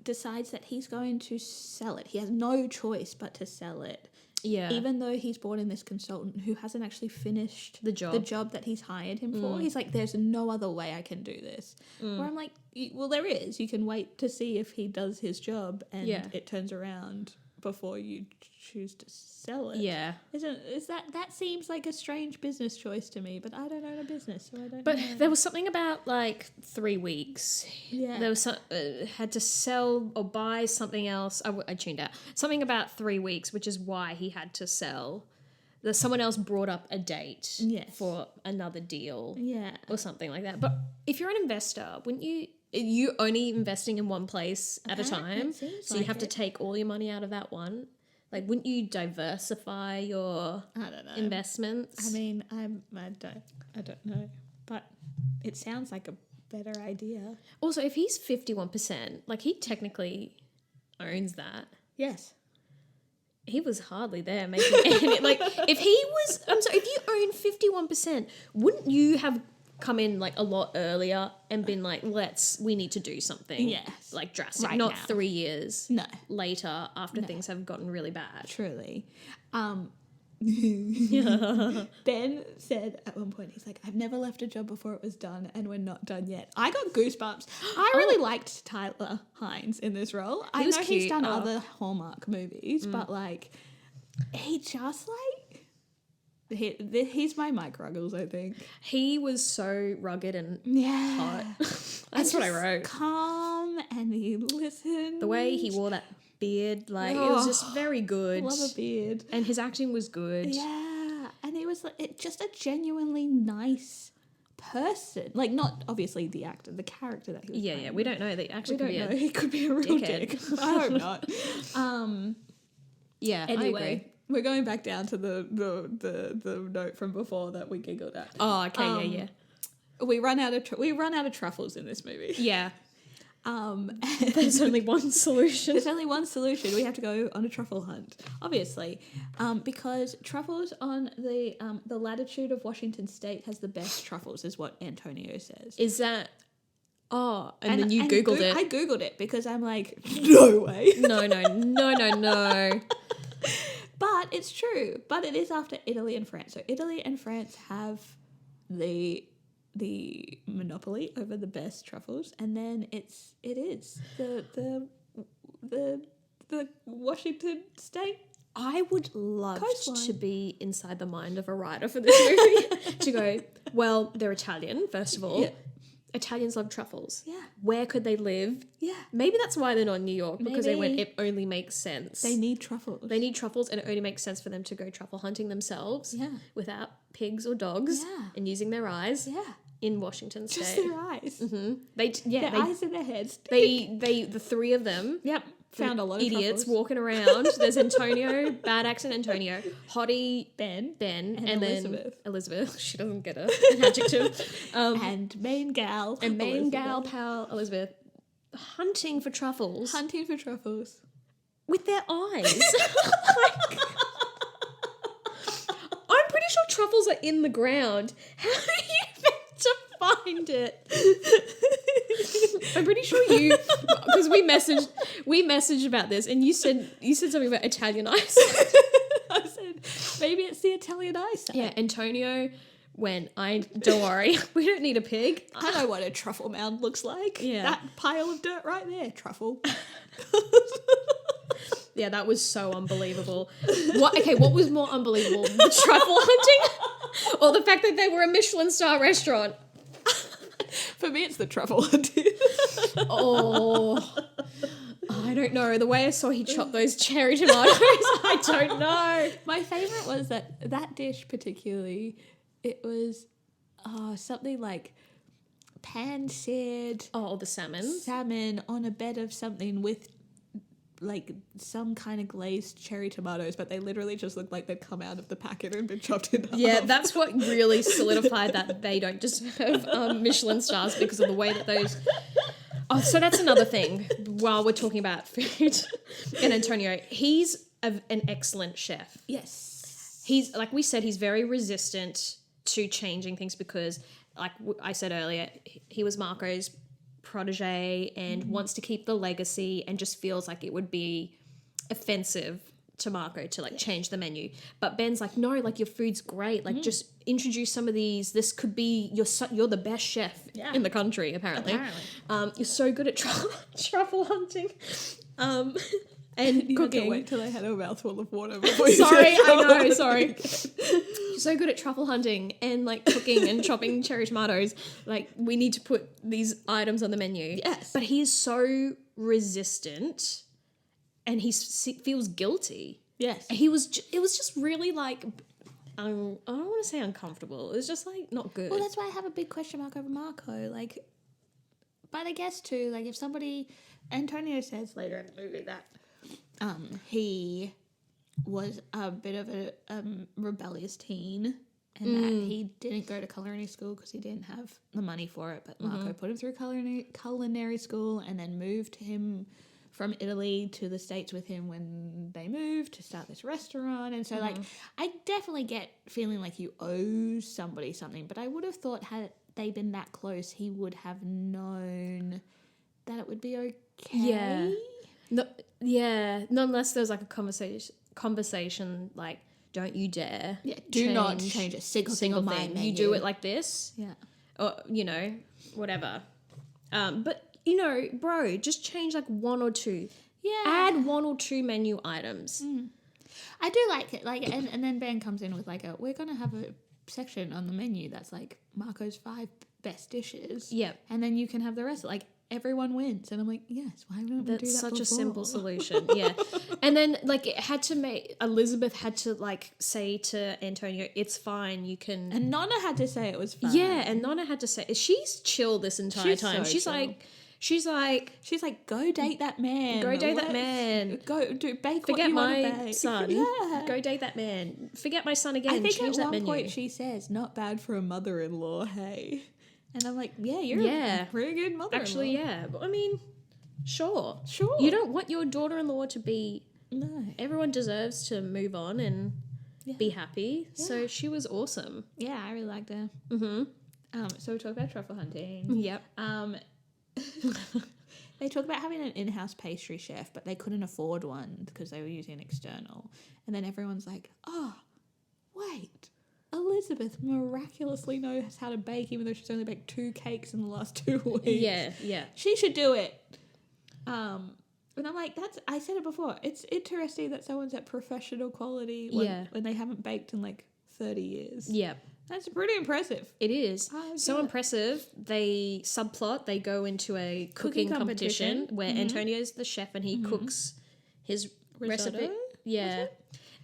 Speaker 1: decides that he's going to sell it. He has no choice but to sell it.
Speaker 2: Yeah.
Speaker 1: Even though he's brought in this consultant who hasn't actually finished
Speaker 2: The job.
Speaker 1: that he's hired him for. He's like, there's no other way I can do this. Where I'm like, well, there is. You can wait to see if he does his job and it turns around before you choose to sell it.
Speaker 2: Yeah.
Speaker 1: That seems like a strange business choice to me, but I don't own a business, so I don't
Speaker 2: But
Speaker 1: know.
Speaker 2: there was something about like 3 weeks.
Speaker 1: Yeah.
Speaker 2: There was some, had to sell or buy something else. I tuned out. Something about 3 weeks, which is why he had to sell. Someone else brought up a date
Speaker 1: Yes.
Speaker 2: for another deal
Speaker 1: Yeah.
Speaker 2: or something like that. But if you're an investor, wouldn't you only investing in one place at a time?
Speaker 1: It seems
Speaker 2: So you
Speaker 1: like
Speaker 2: have to
Speaker 1: it.
Speaker 2: take all your money out of that one. Like, wouldn't you diversify your
Speaker 1: I don't know.
Speaker 2: investments?
Speaker 1: I mean, I don't know, but it sounds like a better idea.
Speaker 2: Also, if he's 51%, like he technically owns that.
Speaker 1: Yes.
Speaker 2: He was hardly there making any, like if he was, I'm sorry, if you own 51%, wouldn't you have come in like a lot earlier and been like, we need to do something.
Speaker 1: Yes.
Speaker 2: Like drastic,
Speaker 1: Right
Speaker 2: not
Speaker 1: now.
Speaker 2: 3 years
Speaker 1: No.
Speaker 2: later after things have gotten really bad.
Speaker 1: Truly. Ben said at one point, he's like, I've never left a job before it was done and we're not done yet. I got goosebumps. I really liked Tyler Hines in this role. I
Speaker 2: was
Speaker 1: know
Speaker 2: cute.
Speaker 1: he's done other Hallmark movies, but like, he just like, he's my Mike Ruggles, I think.
Speaker 2: He was so rugged and
Speaker 1: Yeah.
Speaker 2: hot. That's what I
Speaker 1: Just
Speaker 2: wrote.
Speaker 1: Calm and he listened.
Speaker 2: The way he wore that beard, like it was just very good.
Speaker 1: Love a beard.
Speaker 2: And his acting was good.
Speaker 1: Yeah, and it was just a genuinely nice person. Like, not obviously the actor, the character that he was playing.
Speaker 2: Yeah, we don't know. They actually
Speaker 1: We
Speaker 2: could
Speaker 1: don't
Speaker 2: be
Speaker 1: know. He could be a real
Speaker 2: dickhead.
Speaker 1: dick. I hope not.
Speaker 2: Yeah, I agree.
Speaker 1: Anyway, we're going back down to the note from before that we giggled at.
Speaker 2: Oh, okay, yeah.
Speaker 1: We run out of truffles in this movie.
Speaker 2: Yeah. There's only one solution.
Speaker 1: There's only one solution. We have to go on a truffle hunt, obviously, because truffles on the latitude of Washington State has the best truffles, is what Antonio says.
Speaker 2: Is that... Oh, and then you Googled it.
Speaker 1: I Googled it because I'm like, no way.
Speaker 2: No.
Speaker 1: But it's true. But it is after Italy and France. So Italy and France have the monopoly over the best truffles, and then it is the Washington State.
Speaker 2: I would love
Speaker 1: Coastline.
Speaker 2: to be inside the mind of a writer for this movie. To go, well, they're Italian, first of all.
Speaker 1: Yeah.
Speaker 2: Italians love truffles.
Speaker 1: Yeah.
Speaker 2: Where could they live?
Speaker 1: Yeah.
Speaker 2: Maybe that's why they're not in New York, because they went,
Speaker 1: Maybe.
Speaker 2: it only makes sense.
Speaker 1: They need truffles.
Speaker 2: They need truffles, and it only makes sense for them to go truffle hunting themselves without pigs or dogs and using their eyes in Washington State.
Speaker 1: Just their eyes. Their eyes in their heads.
Speaker 2: The three of them.
Speaker 1: Yep. Found a lot of
Speaker 2: idiots
Speaker 1: truffles.
Speaker 2: walking around. There's Antonio, bad accent Antonio, hottie
Speaker 1: Ben,
Speaker 2: and
Speaker 1: Elizabeth.
Speaker 2: then Elizabeth. She doesn't get an adjective.
Speaker 1: And main gal.
Speaker 2: And main
Speaker 1: Elizabeth.
Speaker 2: gal pal Elizabeth hunting for truffles
Speaker 1: Hunting for truffles.
Speaker 2: with their eyes. I'm pretty sure truffles are in the ground. How are you meant to find it? I'm pretty sure because we messaged about this, and you said something about Italian ice.
Speaker 1: I said, maybe it's the Italian ice.
Speaker 2: Yeah, Antonio don't worry, we don't need a pig.
Speaker 1: I know what a truffle mound looks like.
Speaker 2: Yeah.
Speaker 1: That pile of dirt right there, truffle.
Speaker 2: Yeah, that was so unbelievable. What was more unbelievable? The truffle hunting or the fact that they were a Michelin star restaurant?
Speaker 1: For me, it's the truffle hunting.
Speaker 2: Oh, I don't know. The way I saw he chopped those cherry tomatoes, I don't know.
Speaker 1: My favourite was that dish particularly, it was something like pan-seared
Speaker 2: Oh, the salmon.
Speaker 1: salmon on a bed of something with like some kind of glazed cherry tomatoes, but they literally just looked like they'd come out of the packet and been chopped in half.
Speaker 2: Yeah, that's what really solidified that they don't deserve Michelin stars because of the way that those... Oh, so that's another thing while we're talking about food. And Antonio, he's an excellent chef.
Speaker 1: Yes.
Speaker 2: He's, like we said, he's very resistant to changing things because, like I said earlier, he was Marco's protege and wants to keep the legacy and just feels like it would be offensive to Marco to like change the menu. But Ben's like, no, like your food's great. Like just introduce some of these. This could be, you're the best chef in the country, apparently. You're so good at truffle hunting. And
Speaker 1: You
Speaker 2: cooking.
Speaker 1: can't wait till I had a mouthful of water before you
Speaker 2: Sorry,
Speaker 1: said
Speaker 2: I know,
Speaker 1: truffle.
Speaker 2: sorry. You're so good at truffle hunting and like cooking and chopping cherry tomatoes. Like we need to put these items on the menu.
Speaker 1: Yes.
Speaker 2: But he is so resistant and he feels guilty.
Speaker 1: Yes.
Speaker 2: It was just really like, I don't want to say uncomfortable. It was just like not good.
Speaker 1: Well, that's why I have a big question mark over Marco. Like, but I guess too, like if somebody, Antonio says later in the movie that he was a bit of a rebellious teen and that he didn't go to culinary school because he didn't have the money for it, but Marco put him through culinary school and then moved him from Italy to the States with him when they moved to start this restaurant. And so like I definitely get feeling like you owe somebody something, but I would have thought had they been that close he would have known that it would be okay.
Speaker 2: Yeah. No, yeah, not unless there's like a conversation like, don't you dare.
Speaker 1: Yeah, do not change a single thing on my menu.
Speaker 2: You do it like this.
Speaker 1: Yeah.
Speaker 2: Or, you know, whatever. But, you know, bro, just change like one or two.
Speaker 1: Yeah.
Speaker 2: Add one or two menu items.
Speaker 1: I do like it. Like, and then Ben comes in with like we're going to have a section on the menu that's like Marco's 5 best dishes.
Speaker 2: Yep.
Speaker 1: And then you can have the rest. Like, everyone wins. And I'm like, yes, why don't we do that
Speaker 2: That's such a
Speaker 1: before?
Speaker 2: simple solution. Yeah. And then like Elizabeth had to like say to Antonio, it's fine, you can.
Speaker 1: And Nonna had to say it was fun.
Speaker 2: Yeah, and Nonna had to say, she's chill this entire
Speaker 1: She's
Speaker 2: time.
Speaker 1: so
Speaker 2: She's
Speaker 1: chill.
Speaker 2: like,
Speaker 1: go date that man.
Speaker 2: Go date that man.
Speaker 1: Go do bake what
Speaker 2: forget
Speaker 1: you want to
Speaker 2: my
Speaker 1: bake.
Speaker 2: son.
Speaker 1: Yeah.
Speaker 2: Go date that man. Forget my son again.
Speaker 1: I think
Speaker 2: change
Speaker 1: at
Speaker 2: that
Speaker 1: one
Speaker 2: menu.
Speaker 1: point she says, not bad for a mother-in-law, hey. And I'm like, yeah, you're
Speaker 2: Yeah.
Speaker 1: a pretty good mother-in-law.
Speaker 2: Actually, yeah. But I mean, sure.
Speaker 1: Sure.
Speaker 2: You don't want your daughter-in-law to be...
Speaker 1: No.
Speaker 2: Everyone deserves to move on and be happy. So she was awesome.
Speaker 1: Yeah, I really liked her.
Speaker 2: Mm-hmm.
Speaker 1: So we talked about truffle hunting.
Speaker 2: Yep.
Speaker 1: They talk about having an in-house pastry chef, but they couldn't afford one because they were using an external. And then everyone's like, oh, wait, Elizabeth miraculously knows how to bake even though she's only baked 2 cakes in the last 2 weeks.
Speaker 2: Yeah, yeah.
Speaker 1: She should do it. And I'm like, I said it before. It's interesting that someone's at professional quality when they haven't baked in like 30 years.
Speaker 2: Yeah.
Speaker 1: That's pretty impressive.
Speaker 2: It is. So
Speaker 1: yeah.
Speaker 2: impressive. They go into a cooking competition where Antonio's the chef and he cooks his
Speaker 1: Risotto?
Speaker 2: recipe. Yeah.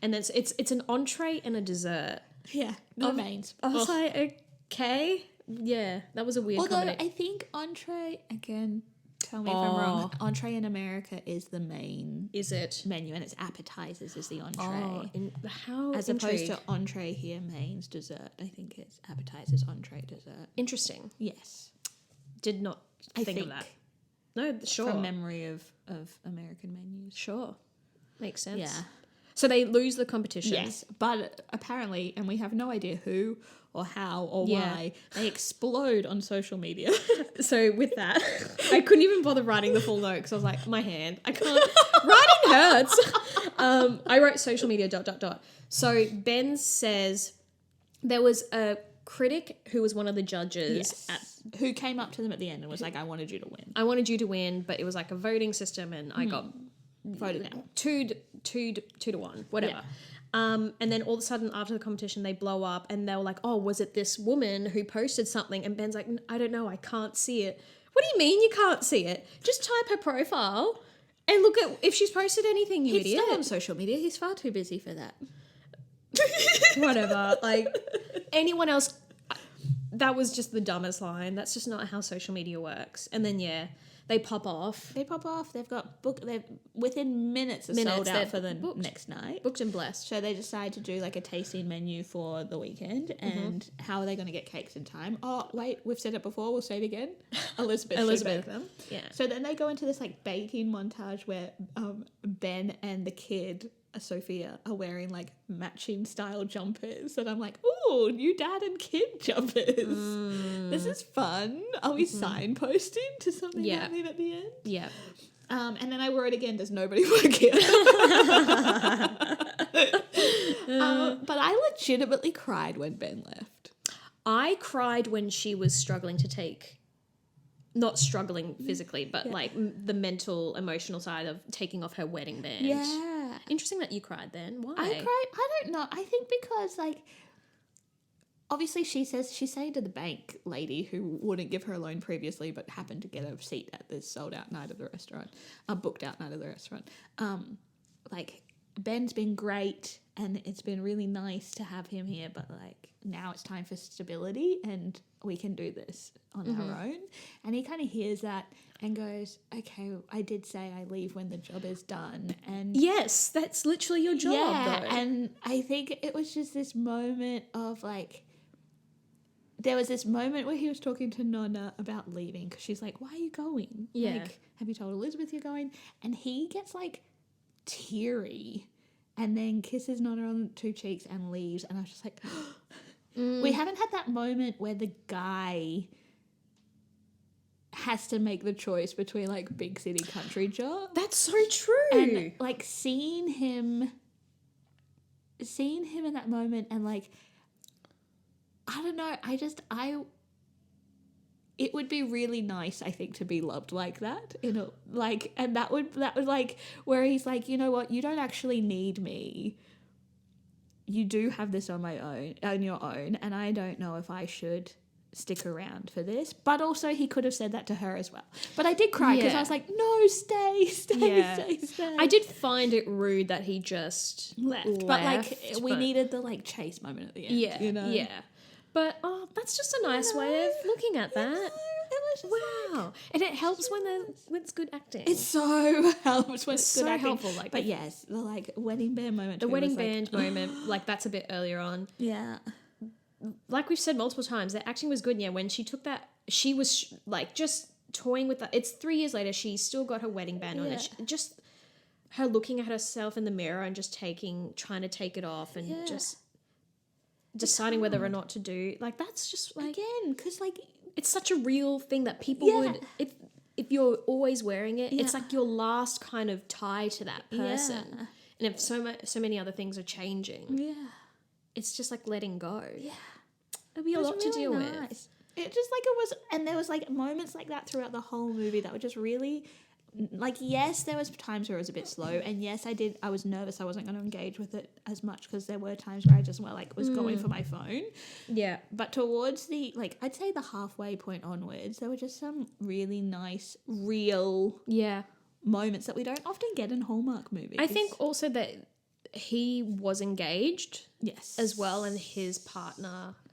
Speaker 2: And then it's an entree and a dessert.
Speaker 1: Yeah, no mains.
Speaker 2: I was like, okay. Yeah, that was a weird
Speaker 1: Although
Speaker 2: combination.
Speaker 1: I think entree, again, tell me if I'm wrong, entree in America is the main
Speaker 2: Is it?
Speaker 1: menu and it's appetizers is the entree.
Speaker 2: Oh, how
Speaker 1: As opposed to entree here, mains, dessert. I think it's appetizers, entree, dessert.
Speaker 2: Interesting.
Speaker 1: Yes.
Speaker 2: Did not think of that. No, sure.
Speaker 1: From memory of American menus.
Speaker 2: Sure. Makes sense.
Speaker 1: Yeah.
Speaker 2: So they lose the competition.
Speaker 1: Yes, but apparently, and we have no idea who or how or
Speaker 2: Yeah.
Speaker 1: why, they explode on social media.
Speaker 2: So with that, I couldn't even bother writing the full note because I was like, my hand, I can't. Writing hurts. I wrote social media ... So Ben says there was a critic who was one of the judges
Speaker 1: who came up to them at the end and was like, I wanted you to win.
Speaker 2: I wanted you to win, but it was like a voting system and I got
Speaker 1: Voted out.
Speaker 2: 2-1, whatever.
Speaker 1: Yeah.
Speaker 2: And then all of a sudden after the competition, they blow up and they were like, oh, was it this woman who posted something? And Ben's like, I don't know, I can't see it. What do you mean you can't see it? Just type her profile and look at if she's posted anything, you
Speaker 1: He's
Speaker 2: idiot.
Speaker 1: still on social media. He's far too busy for that.
Speaker 2: Whatever. Like, anyone else, that was just the dumbest line. That's just not how social media works. And then, they pop off.
Speaker 1: They've got they've within minutes are sold out for the next night.
Speaker 2: Booked and blessed.
Speaker 1: So they decide to do like a tasting menu for the weekend. And how are they going to get cakes in time? Oh, wait, we've said it before. We'll say it again. Elizabeth should bake them.
Speaker 2: Yeah.
Speaker 1: So then they go into this like baking montage where Ben and the kid, Sophia, are wearing like matching style jumpers. And I'm like, ooh, new dad and kid jumpers. This is fun. Are we signposting to something happening at the end?
Speaker 2: Yeah.
Speaker 1: And then I wrote again, does nobody work here? But I legitimately cried when Ben left.
Speaker 2: I cried when she was struggling to take, not struggling physically, but like the mental, emotional side of taking off her wedding band.
Speaker 1: Yeah.
Speaker 2: Interesting that you cried then. Why?
Speaker 1: I cried. I don't know. I think because like, obviously she's saying to the bank lady who wouldn't give her a loan previously but happened to get a seat at this sold out night of the restaurant, booked out night of the restaurant. Like Ben's been great and it's been really nice to have him here, but like now it's time for stability and we can do this on our own. And he kind of hears that and goes, okay, I did say I leave when the job is done. And
Speaker 2: yes, that's literally your job.
Speaker 1: yeah,
Speaker 2: though.
Speaker 1: and I think it was just this moment of like, there was this moment where he was talking to Nonna about leaving because she's like, why are you going?
Speaker 2: Yeah.
Speaker 1: Like, have you told Elizabeth you're going? And he gets like teary and then kisses Nonna on the two cheeks and leaves. And I was just like, we haven't had that moment where the guy has to make the choice between like big city country job.
Speaker 2: That's so true.
Speaker 1: And like seeing him in that moment and like, I don't know, it would be really nice, I think, to be loved like that, you know, like, and that would like, where he's like, you know what, you don't actually need me. You do have this on your own, and I don't know if I should stick around for this. But also he could have said that to her as well. But I did cry because I was like, no, stay.
Speaker 2: I did find it rude that he just left.
Speaker 1: But like, we needed the like chase moment at the end.
Speaker 2: Yeah,
Speaker 1: you know?
Speaker 2: yeah. But that's just a nice way of looking at that.
Speaker 1: It was just
Speaker 2: wow, and it helps when it's good acting.
Speaker 1: It so helps when it's good
Speaker 2: so
Speaker 1: acting.
Speaker 2: helpful. Like,
Speaker 1: but yes, the like wedding band moment.
Speaker 2: the
Speaker 1: too
Speaker 2: wedding
Speaker 1: was, like,
Speaker 2: band moment, like that's a bit earlier on.
Speaker 1: Yeah.
Speaker 2: Like we've said multiple times, the acting was good. Yeah, when she took that, she was like just toying with that. It's 3 years later. She's still got her wedding band on it. Just her looking at herself in the mirror and just trying to take it off and just deciding whether or not to do. Like that's just like
Speaker 1: Again, because like
Speaker 2: it's such a real thing that people would if you're always wearing it, it's like your last kind of tie to that person.
Speaker 1: Yeah.
Speaker 2: And if so many other things are changing, it's just like letting go. Yeah, it'd be a lot to deal with.
Speaker 1: It just like it was, and there was like moments like that throughout the whole movie that were just really. Like, yes, there was times where it was a bit slow, and yes, I was nervous I wasn't going to engage with it as much because there were times where I just was going for my phone.
Speaker 2: Yeah.
Speaker 1: But towards the, like, I'd say the halfway point onwards, there were just some really nice, real moments that we don't often get in Hallmark movies.
Speaker 2: I think also that he was engaged as well, and his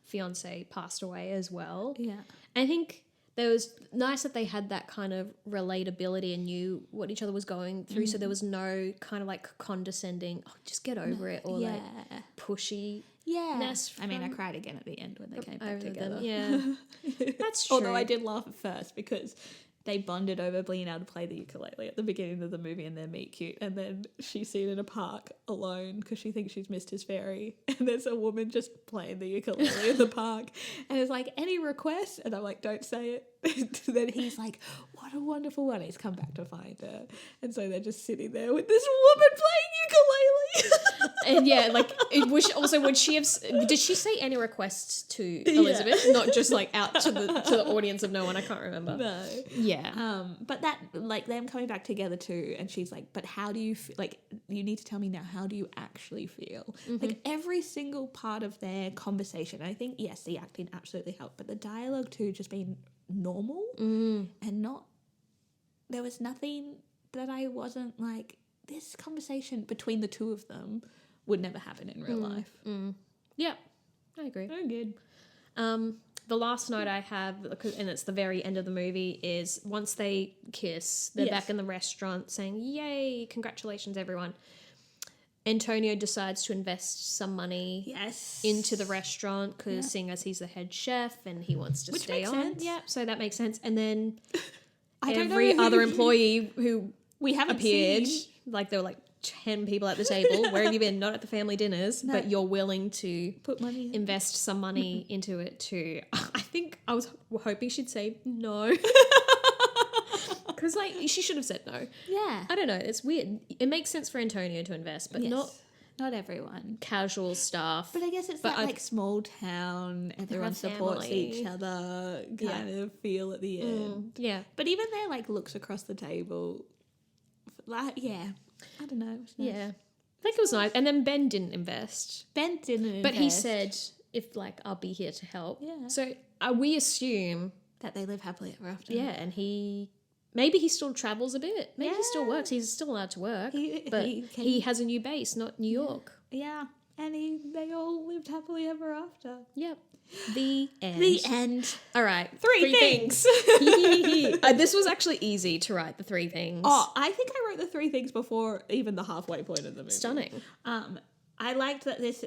Speaker 2: fiance passed away as well.
Speaker 1: Yeah.
Speaker 2: I think it was nice that they had that kind of relatability and knew what each other was going through. So there was no kind of like condescending, just get over it, or like pushy.
Speaker 1: Yeah. I mean, I cried again at the end when they came back together.
Speaker 2: Yeah. That's true.
Speaker 1: Although I did laugh at first because they bonded over being able to play the ukulele at the beginning of the movie and they're meet cute. And then she's seen in a park alone because she thinks she's missed his ferry. And there's a woman just playing the ukulele in the park. And it's like, any requests? And I'm like, don't say it. Then he's like, what a wonderful one. He's come back to find her. And so they're just sitting there with this woman playing ukulele.
Speaker 2: And yeah, like, would she have? Did she say any requests to Elizabeth? Not just like out to the audience of no one. I can't remember.
Speaker 1: No.
Speaker 2: Yeah.
Speaker 1: But that, like, them coming back together too, and she's like, but how do you like? You need to tell me now. How do you actually feel? Like every single part of their conversation. I think yes, the acting absolutely helped, but the dialogue too, just being normal and not. There was nothing that I wasn't like. This conversation between the two of them would never happen in real life.
Speaker 2: Yeah, I agree.
Speaker 1: Very good.
Speaker 2: The last note I have, and it's the very end of the movie, is once they kiss, they're back in the restaurant saying, "Yay, congratulations, everyone." Antonio decides to invest some money into the restaurant because seeing as he's the head chef and he wants to stay on.
Speaker 1: Sense.
Speaker 2: Yeah, so that makes sense. And then
Speaker 1: I don't
Speaker 2: every
Speaker 1: know
Speaker 2: other employee who
Speaker 1: we haven't
Speaker 2: appeared,
Speaker 1: seen.
Speaker 2: like there were like 10 people at the table. Where have you been? Not at the family dinners, but you're willing to
Speaker 1: Put money in.
Speaker 2: invest some money into it too. I think I was hoping she'd say no. Because like she should have said no.
Speaker 1: Yeah.
Speaker 2: I don't know. It's weird. It makes sense for Antonio to invest, but not
Speaker 1: everyone.
Speaker 2: Casual staff.
Speaker 1: But I guess it's that like small town, everyone supports each other kind of feel at the end.
Speaker 2: Yeah.
Speaker 1: But even their like looks across the table, like I don't know. It was nice.
Speaker 2: Yeah. I think it was nice. And then Ben didn't invest.
Speaker 1: But
Speaker 2: he said, if like I'll be here to help.
Speaker 1: Yeah.
Speaker 2: So we assume
Speaker 1: that they live happily ever after.
Speaker 2: Yeah, and maybe he still travels a bit. Maybe he still works. He's still allowed to work. But he has a new base, not New York.
Speaker 1: Yeah. And they all lived happily ever after.
Speaker 2: Yep. The end.
Speaker 1: The end.
Speaker 2: All right.
Speaker 1: Three things.
Speaker 2: This was actually easy to write, the 3 things.
Speaker 1: Oh, I think I wrote the 3 things before even the halfway point of the movie.
Speaker 2: Stunning.
Speaker 1: I liked that this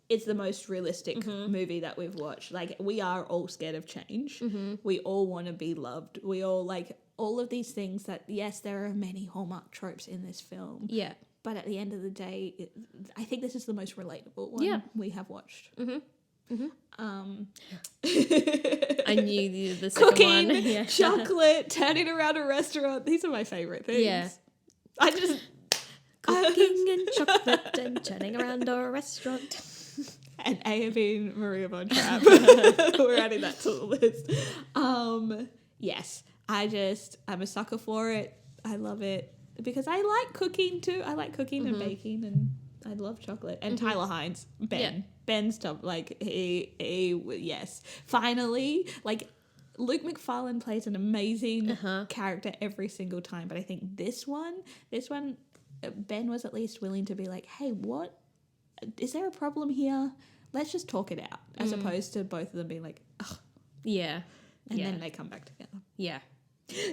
Speaker 1: is the most realistic movie that we've watched. Like, we are all scared of change. We all want to be loved. We all like all of these things that, yes, there are many Hallmark tropes in this film.
Speaker 2: Yeah.
Speaker 1: But at the end of the day, I think this is the most relatable one we have watched.
Speaker 2: I knew the second
Speaker 1: Cooking,
Speaker 2: one. Yeah.
Speaker 1: chocolate, turning around a restaurant. These are my favourite things.
Speaker 2: Yeah.
Speaker 1: I just...
Speaker 2: Cooking and chocolate and turning around a restaurant.
Speaker 1: And A being Maria Von Trapp. We're adding that to the list. Yes, I'm a sucker for it. I love it. Because I like cooking too. I like cooking and baking, and I love chocolate. And Tyler Hines, Ben. Yeah. Ben's top, like, yes. Finally, like, Luke McFarlane plays an amazing character every single time. But I think this one, Ben was at least willing to be like, hey, what? Is there a problem here? Let's just talk it out. As opposed to both of them being like, ugh.
Speaker 2: Yeah.
Speaker 1: And then they come back together.
Speaker 2: Yeah.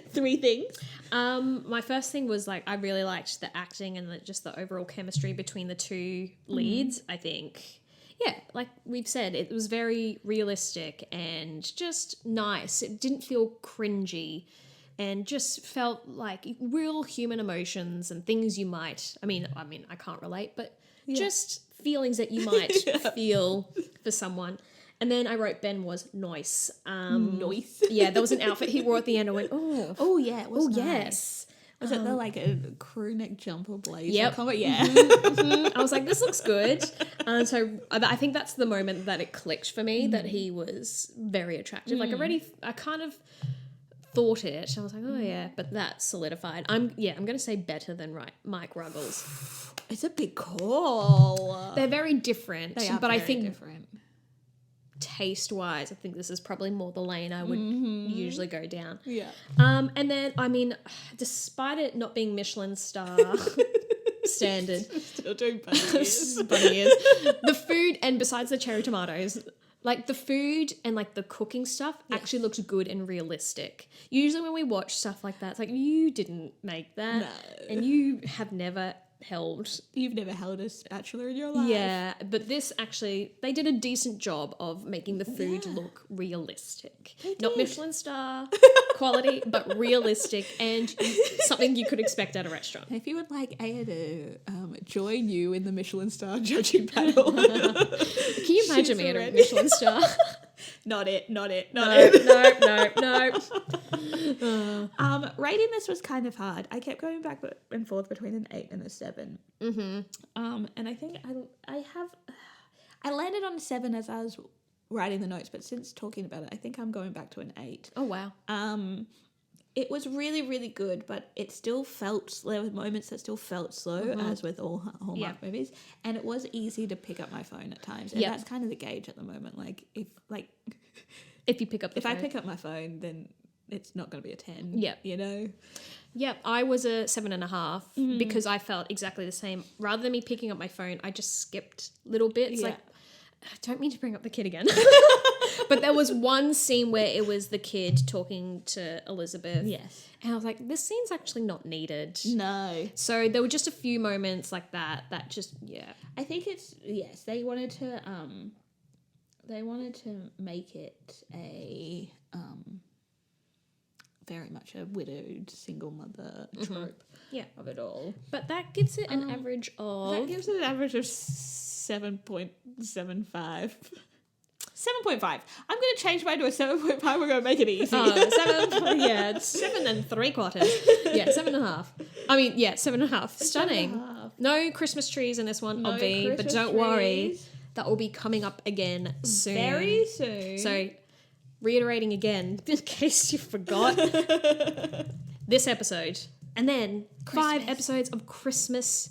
Speaker 1: 3 things.
Speaker 2: My first thing was like I really liked the acting and just the overall chemistry between the 2 leads. I think, yeah, like we've said, it was very realistic and just nice. It didn't feel cringy, and just felt like real human emotions and things you might. I mean, I can't relate, but just feelings that you might feel for someone. And then I wrote Ben was nice.
Speaker 1: Nice.
Speaker 2: Yeah, there was an outfit he wore at the end. I went, oh.
Speaker 1: Oh, yeah, it was nice.
Speaker 2: Yes.
Speaker 1: Was it the, like, a crew neck jumper blazer?
Speaker 2: Yep.
Speaker 1: Yeah.
Speaker 2: I was like, this looks good. So I think that's the moment that it clicked for me, that he was very attractive. Like, already, I kind of thought it. I was like, oh, yeah. But that solidified. I'm going to say better than Mike Ruggles.
Speaker 1: It's a big call.
Speaker 2: They're very different.
Speaker 1: They are
Speaker 2: but
Speaker 1: very
Speaker 2: I think
Speaker 1: different.
Speaker 2: Taste-wise, I think this is probably more the lane I would usually go down.
Speaker 1: Yeah.
Speaker 2: And then, I mean, despite it not being Michelin star standard,
Speaker 1: Still doing bunny ears.
Speaker 2: bunny ears, the food, and besides the cherry tomatoes, like the food and like the cooking stuff actually looks good and realistic. Usually when we watch stuff like that, it's like, you didn't make that.
Speaker 1: No.
Speaker 2: And you have never held.
Speaker 1: You've never held a spatula in your life.
Speaker 2: Yeah, but this actually, they did a decent job of making the food look realistic. Not Michelin star quality, but realistic and something you could expect at a restaurant.
Speaker 1: If you would like Aya to join you in the Michelin star judging panel.
Speaker 2: Can you imagine me at a Michelin star?
Speaker 1: Not it.
Speaker 2: No.
Speaker 1: Rating this was kind of hard. I kept going back and forth between an 8 and a 7.
Speaker 2: Mm-hmm.
Speaker 1: And I think I landed on a 7 as I was writing the notes, but since talking about it, I think I'm going back to an 8.
Speaker 2: Oh, wow.
Speaker 1: It was really, really good, but it still felt, there were moments that still felt slow, as with all Hallmark movies, and it was easy to pick up my phone at times, and that's kind of the gauge at the moment. Like,
Speaker 2: if you pick up the phone.
Speaker 1: If I pick up my phone, then it's not going to be a 10.
Speaker 2: Yeah.
Speaker 1: You know?
Speaker 2: Yeah, I was a 7.5 because I felt exactly the same. Rather than me picking up my phone, I just skipped little bits. Like, I don't mean to bring up the kid again. But there was one scene where it was the kid talking to Elizabeth.
Speaker 1: Yes.
Speaker 2: And I was like, this scene's actually not needed.
Speaker 1: No.
Speaker 2: So there were just a few moments like that just,
Speaker 1: I think it's, yes, they wanted to make it a, very much a widowed single mother trope of it all.
Speaker 2: But that gives it an average of...
Speaker 1: That gives it an average of 7.75. 7.5. I'm going to change mine to a 7.5. We're going to make it easy.
Speaker 2: 7 3/4. Yeah, 7.5. I mean, 7.5. Stunning. 7.5. No Christmas trees in this one, obvi, but don't worry. That will be coming up again soon.
Speaker 1: Very soon.
Speaker 2: So, reiterating again, in case you forgot, this episode, and then 5 episodes of Christmas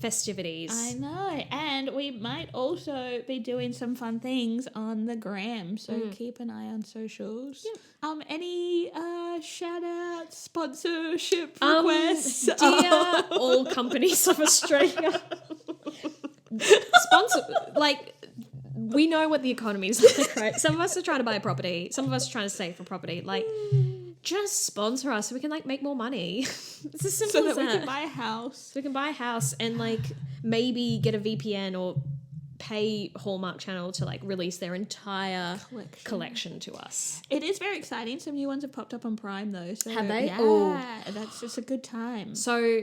Speaker 2: festivities.
Speaker 1: I know, and we might also be doing some fun things on the gram, so keep an eye on socials. Any shout out sponsorship requests?
Speaker 2: Dear all companies of Australia, sponsor, like, we know what the economy is like, right? Some of us are trying to buy a property, some of us are trying to save for property, like, just sponsor us so we can, like, make more money. It's as simple as that.
Speaker 1: So that we can buy a house.
Speaker 2: So we can buy a house and, like, maybe get a VPN or pay Hallmark Channel to, like, release their entire collection to us.
Speaker 1: It is very exciting. Some new ones have popped up on Prime, though. So
Speaker 2: have they?
Speaker 1: Yeah, that's just a good time.
Speaker 2: So...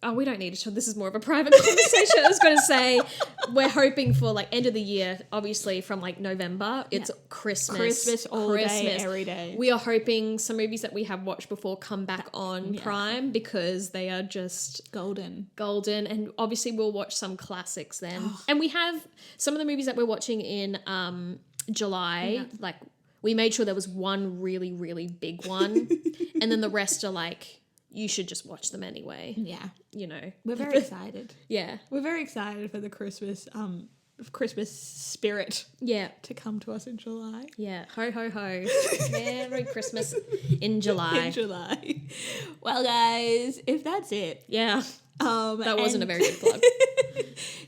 Speaker 2: Oh, we don't need to. This is more of a private conversation. I was going to say, we're hoping for, like, end of the year, obviously from, like, November. It's Christmas.
Speaker 1: Christmas all day, every day.
Speaker 2: We are hoping some movies that we have watched before come back on Prime because they are just... golden. And obviously we'll watch some classics then. And we have some of the movies that we're watching in July. Like, we made sure there was one really, really big one. And then the rest are, like... You should just watch them anyway. Yeah. You know.
Speaker 1: We're very excited.
Speaker 2: Yeah.
Speaker 1: We're very excited for the Christmas spirit to come to us in July.
Speaker 2: Yeah. Ho, ho, ho. Merry Christmas in July.
Speaker 1: In July. Well, guys, if that's it.
Speaker 2: Yeah. That wasn't a very good plug.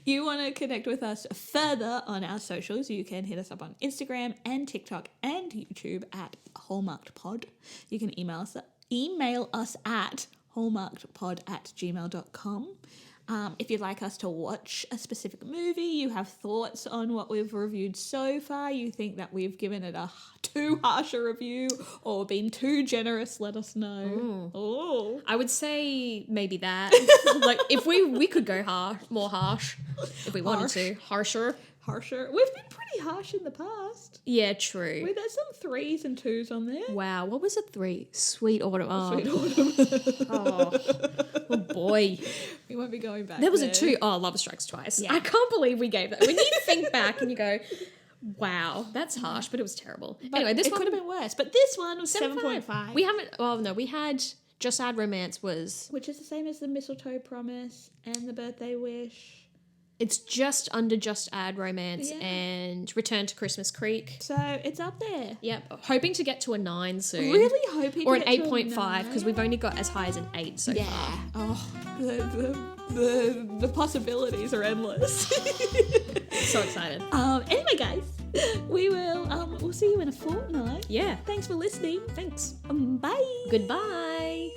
Speaker 1: You want to connect with us further on our socials, you can hit us up on Instagram and TikTok and YouTube at HallmarkedPod. You can email us at hallmarkedpod@gmail.com. If you'd like us to watch a specific movie, you have thoughts on what we've reviewed so far, you think that we've given it a too harsh a review or been too generous, let us know. Oh,
Speaker 2: I would say maybe that. Like, if we could go more harsh if we wanted to. Harsher.
Speaker 1: We've been pretty harsh in the past.
Speaker 2: Yeah, true.
Speaker 1: There's some 3s and 2s on there.
Speaker 2: Wow, what was a 3? Sweet Autumn.
Speaker 1: Sweet Autumn.
Speaker 2: Oh boy.
Speaker 1: We won't be going back.
Speaker 2: There was a 2. Oh, Love Strikes Twice. Yeah. I can't believe we gave that. When you think back and you go, wow, that's harsh, but it was terrible.
Speaker 1: But anyway, this one could have been worse. But this one was 7.5.
Speaker 2: We haven't. Oh no, we had Just Add Romance was,
Speaker 1: which is the same as the Mistletoe Promise and the Birthday Wish.
Speaker 2: It's just under Just Add Romance and Return to Christmas Creek.
Speaker 1: So it's up there.
Speaker 2: Yep. Hoping to get to a 9 soon.
Speaker 1: Really hoping
Speaker 2: or
Speaker 1: to
Speaker 2: an
Speaker 1: get
Speaker 2: 8.5 because we've only got as high as an 8 so far.
Speaker 1: Oh, the possibilities are endless.
Speaker 2: So excited.
Speaker 1: Anyway, guys, we'll see you in a fortnight.
Speaker 2: Yeah.
Speaker 1: Thanks for listening.
Speaker 2: Thanks.
Speaker 1: Bye.
Speaker 2: Goodbye.